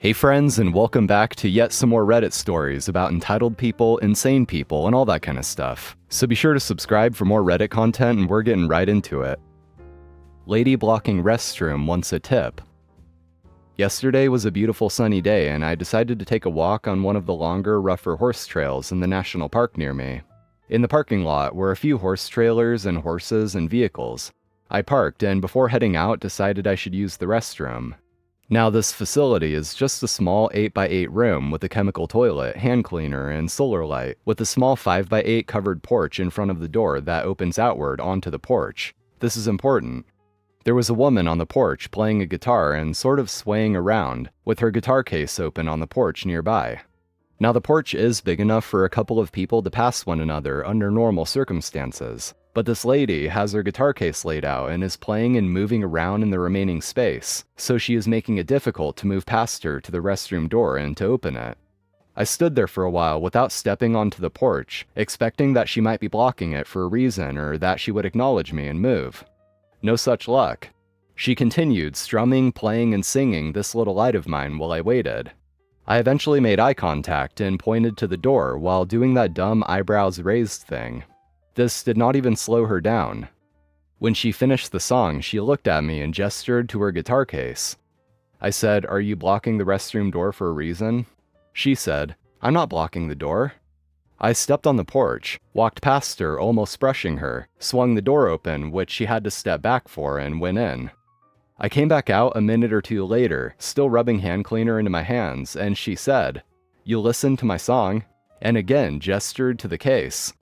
Hey friends, and welcome back to yet some more Reddit stories about entitled people, insane people, and all that kind of stuff. So be sure to subscribe for more Reddit content, and we're getting right into it. Lady blocking restroom wants a tip. Yesterday was a beautiful sunny day, and I decided to take a walk on one of the longer, rougher horse trails in the national park near me. In the parking lot were a few horse trailers and horses and vehicles. I parked, and before heading out, decided I should use the restroom. Now, this facility is just a small 8x8 room with a chemical toilet, hand cleaner, and solar light, with a small 5x8 covered porch in front of the door that opens outward onto the porch. This is important. There was a woman on the porch playing a guitar and sort of swaying around, with her guitar case open on the porch nearby. Now, the porch is big enough for a couple of people to pass one another under normal circumstances, but this lady has her guitar case laid out and is playing and moving around in the remaining space, so she is making it difficult to move past her to the restroom door and to open it. I stood there for a while without stepping onto the porch, expecting that she might be blocking it for a reason or that she would acknowledge me and move. No such luck. She continued strumming, playing, and singing this little light of mine while I waited. I eventually made eye contact and pointed to the door while doing that dumb eyebrows raised thing. This did not even slow her down. When she finished the song, she looked at me and gestured to her guitar case. I said, "Are you blocking the restroom door for a reason?" She said, "I'm not blocking the door." I stepped on the porch, walked past her, almost brushing her, swung the door open, which she had to step back for, and went in. I came back out a minute or two later, still rubbing hand cleaner into my hands, and she said, "You listened to my song?" and again gestured to the case.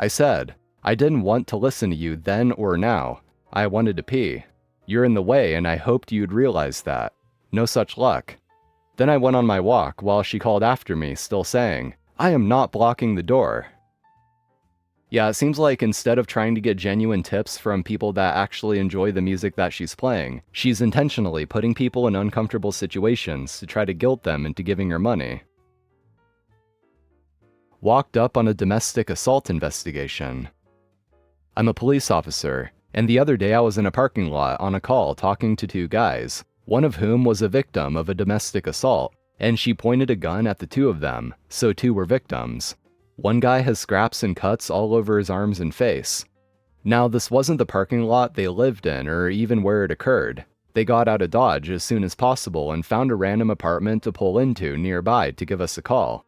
I said, "I didn't want to listen to you then or now. I wanted to pee. You're in the way, and I hoped you'd realize that. No such luck." Then I went on my walk while she called after me, still saying, "I am not blocking the door." Yeah, it seems like instead of trying to get genuine tips from people that actually enjoy the music that she's playing, she's intentionally putting people in uncomfortable situations to try to guilt them into giving her money. Walked up on a domestic assault investigation. I'm a police officer, and the other day I was in a parking lot on a call talking to two guys, one of whom was a victim of a domestic assault, and she pointed a gun at the two of them, so two were victims. One guy has scraps and cuts all over his arms and face. Now, this wasn't the parking lot they lived in or even where it occurred. They got out of Dodge as soon as possible and found a random apartment to pull into nearby to give us a call.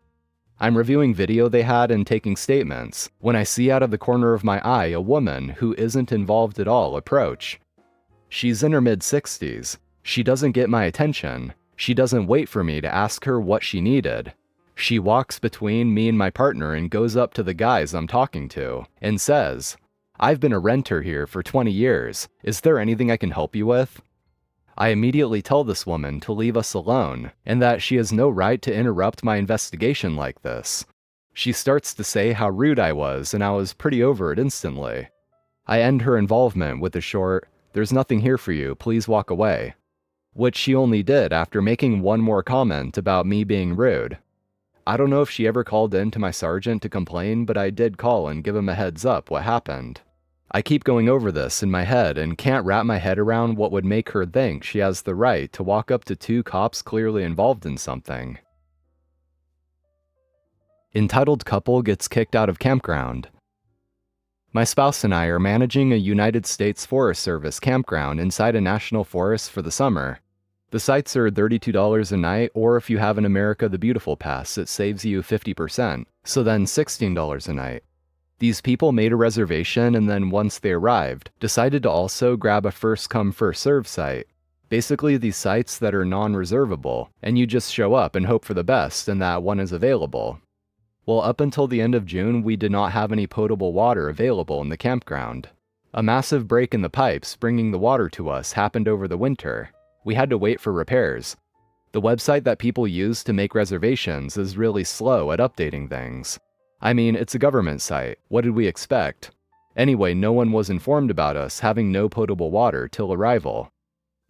I'm reviewing video they had and taking statements when I see out of the corner of my eye a woman who isn't involved at all approach. She's in her mid-60s. She doesn't get my attention. She doesn't wait for me to ask her what she needed. She walks between me and my partner and goes up to the guys I'm talking to and says, "I've been a renter here for 20 years. Is there anything I can help you with?" I immediately tell this woman to leave us alone and that she has no right to interrupt my investigation like this. She starts to say how rude I was, and I was pretty over it instantly. I end her involvement with a short, "There's nothing here for you, please walk away," which she only did after making one more comment about me being rude. I don't know if she ever called in to my sergeant to complain, but I did call and give him a heads up what happened. I keep going over this in my head and can't wrap my head around what would make her think she has the right to walk up to two cops clearly involved in something. Entitled couple gets kicked out of campground. My spouse and I are managing a United States Forest Service campground inside a national forest for the summer. The sites are $32 a night, or if you have an America the Beautiful pass, it saves you 50%, so then $16 a night. These people made a reservation and then once they arrived, decided to also grab a first-come, first-served site. Basically these sites that are non-reservable, and you just show up and hope for the best and that one is available. Well, up until the end of June, we did not have any potable water available in the campground. A massive break in the pipes bringing the water to us happened over the winter. We had to wait for repairs. The website that people use to make reservations is really slow at updating things. I mean, it's a government site. What did we expect? Anyway, no one was informed about us having no potable water till arrival.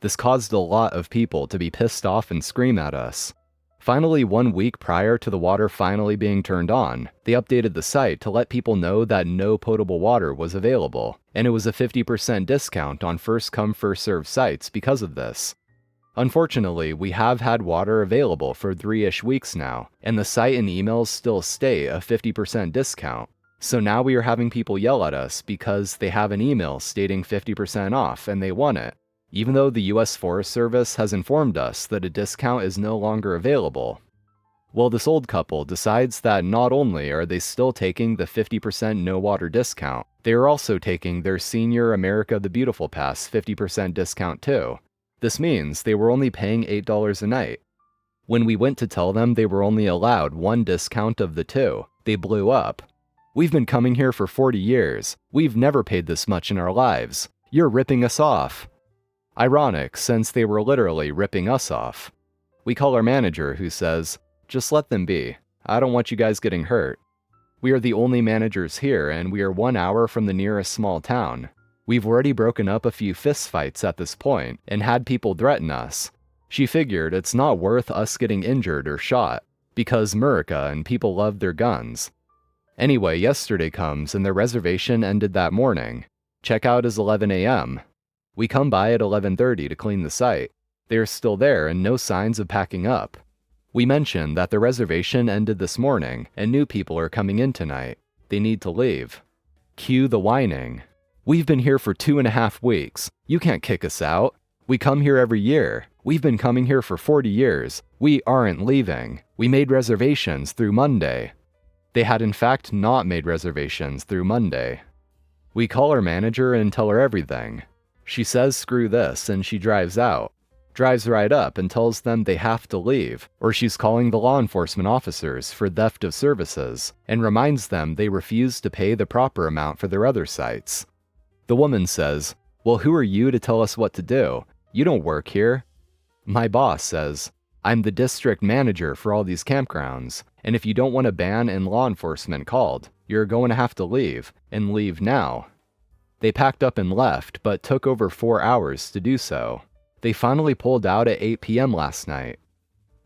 This caused a lot of people to be pissed off and scream at us. Finally, 1 week prior to the water finally being turned on, they updated the site to let people know that no potable water was available, and it was a 50% discount on first-come, first-served sites because of this. Unfortunately, we have had water available for 3-ish weeks now, and the site and emails still stay a 50% discount. So now we are having people yell at us because they have an email stating 50% off and they want it, even though the US Forest Service has informed us that a discount is no longer available. Well, this old couple decides that not only are they still taking the 50% no water discount, they are also taking their Senior America the Beautiful Pass 50% discount too. This means they were only paying $8 a night. When we went to tell them they were only allowed one discount of the two, they blew up. "We've been coming here for 40 years. We've never paid this much in our lives. You're ripping us off." Ironic, since they were literally ripping us off. We call our manager, who says, "Just let them be. I don't want you guys getting hurt. We are the only managers here, and we are 1 hour from the nearest small town. We've already broken up a few fistfights at this point and had people threaten us." She figured it's not worth us getting injured or shot, because America and people love their guns. Anyway, yesterday comes and their reservation ended that morning. Checkout is 11 a.m. We come by at 11:30 to clean the site. They are still there and no signs of packing up. We mention that the reservation ended this morning and new people are coming in tonight. They need to leave. Cue the whining. "We've been here for 2.5 weeks. You can't kick us out. We come here every year. We've been coming here for 40 years. We aren't leaving. We made reservations through Monday." They had in fact not made reservations through Monday. We call our manager and tell her everything. She says screw this and she drives out. Drives right up and tells them they have to leave, or she's calling the law enforcement officers for theft of services, and reminds them they refuse to pay the proper amount for their other sites. The woman says, "Well, who are you to tell us what to do? You don't work here." My boss says, "I'm the district manager for all these campgrounds, and if you don't want a ban and law enforcement called, you're going to have to leave, and leave now." They packed up and left, but took over 4 hours to do so. They finally pulled out at 8 p.m. last night.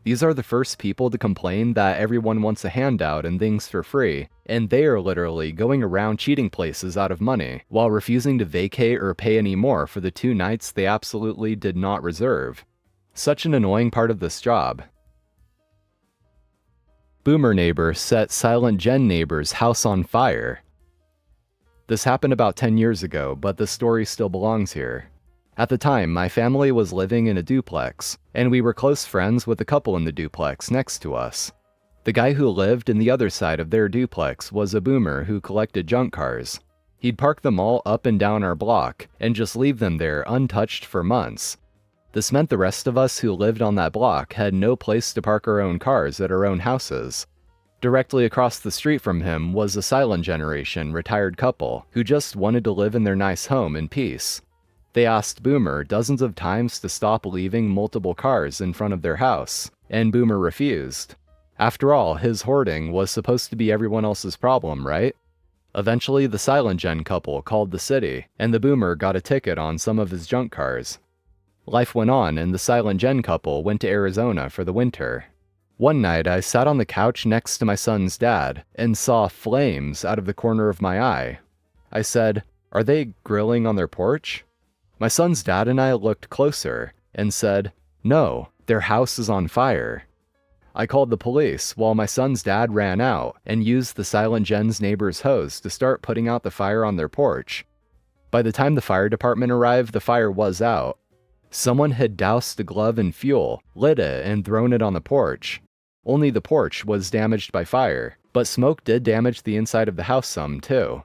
These are the first people to complain that everyone wants a handout and things for free, and they are literally going around cheating places out of money, while refusing to vacate or pay any more for the 2 nights they absolutely did not reserve. Such an annoying part of this job. Boomer neighbor set Silent Jen neighbor's house on fire. This happened about 10 years ago, but the story still belongs here. At the time, my family was living in a duplex, and we were close friends with the couple in the duplex next to us. The guy who lived in the other side of their duplex was a boomer who collected junk cars. He'd park them all up and down our block, and just leave them there untouched for months. This meant the rest of us who lived on that block had no place to park our own cars at our own houses. Directly across the street from him was a silent generation retired couple who just wanted to live in their nice home in peace. They asked Boomer dozens of times to stop leaving multiple cars in front of their house, and Boomer refused. After all, his hoarding was supposed to be everyone else's problem, right? Eventually, the Silent Gen couple called the city, and the Boomer got a ticket on some of his junk cars. Life went on, and the Silent Gen couple went to Arizona for the winter. One night, I sat on the couch next to my son's dad and saw flames out of the corner of my eye. I said, "Are they grilling on their porch?" My son's dad and I looked closer and said, "No, their house is on fire." I called the police while my son's dad ran out and used the Silent Gen's neighbor's hose to start putting out the fire on their porch. By the time the fire department arrived, the fire was out. Someone had doused a glove in fuel, lit it, and thrown it on the porch. Only the porch was damaged by fire, but smoke did damage the inside of the house some too.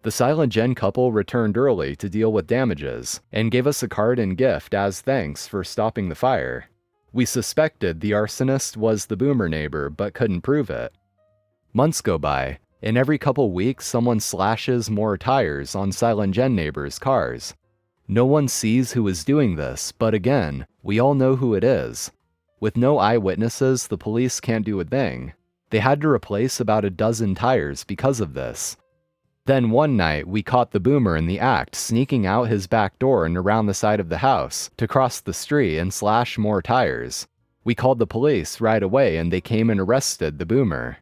The Silent Gen couple returned early to deal with damages, and gave us a card and gift as thanks for stopping the fire. We suspected the arsonist was the Boomer neighbor, but couldn't prove it. Months go by, and every couple weeks someone slashes more tires on Silent Gen neighbors' cars. No one sees who is doing this, but again, we all know who it is. With no eyewitnesses, the police can't do a thing. They had to replace about a dozen tires because of this. Then one night, we caught the Boomer in the act sneaking out his back door and around the side of the house to cross the street and slash more tires. We called the police right away and they came and arrested the Boomer.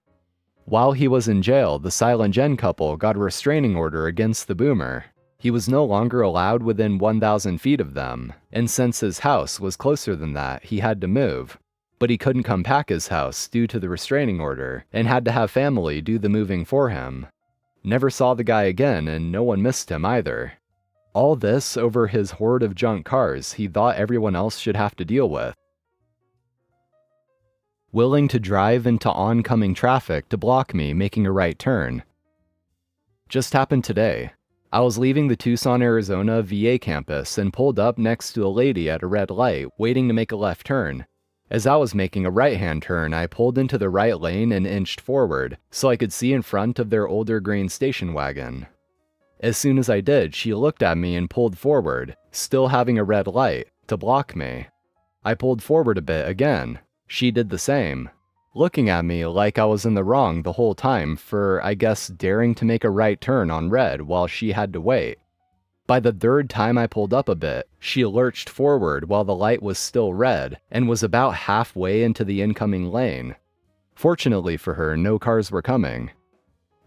While he was in jail, the Silent Gen couple got a restraining order against the Boomer. He was no longer allowed within 1,000 feet of them, and since his house was closer than that, he had to move. But he couldn't come pack his house due to the restraining order, and had to have family do the moving for him. Never saw the guy again, and no one missed him either. All this over his horde of junk cars he thought everyone else should have to deal with. Willing to drive into oncoming traffic to block me making a right turn. Just happened today. I was leaving the Tucson, Arizona VA campus and pulled up next to a lady at a red light waiting to make a left turn. As I was making a right-hand turn, I pulled into the right lane and inched forward so I could see in front of their older green station wagon. As soon as I did, she looked at me and pulled forward, still having a red light, to block me. I pulled forward a bit again. She did the same, looking at me like I was in the wrong the whole time for, I guess, daring to make a right turn on red while she had to wait. By the third time I pulled up a bit, she lurched forward while the light was still red and was about halfway into the incoming lane. Fortunately for her, no cars were coming.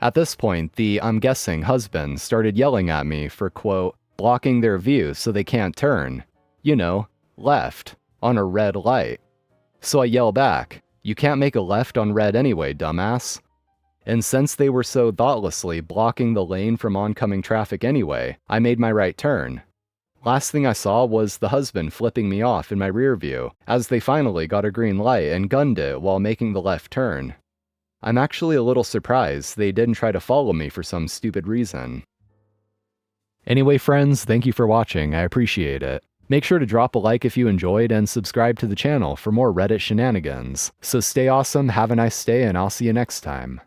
At this point, the, I'm guessing, husband started yelling at me for, quote, blocking their view so they can't turn. You know, left, on a red light. So I yell back, you can't make a left on red anyway, dumbass. And since they were so thoughtlessly blocking the lane from oncoming traffic anyway, I made my right turn. Last thing I saw was the husband flipping me off in my rear view, as they finally got a green light and gunned it while making the left turn. I'm actually a little surprised they didn't try to follow me for some stupid reason. Anyway, friends, thank you for watching, I appreciate it. Make sure to drop a like if you enjoyed and subscribe to the channel for more Reddit shenanigans. So stay awesome, have a nice day, and I'll see you next time.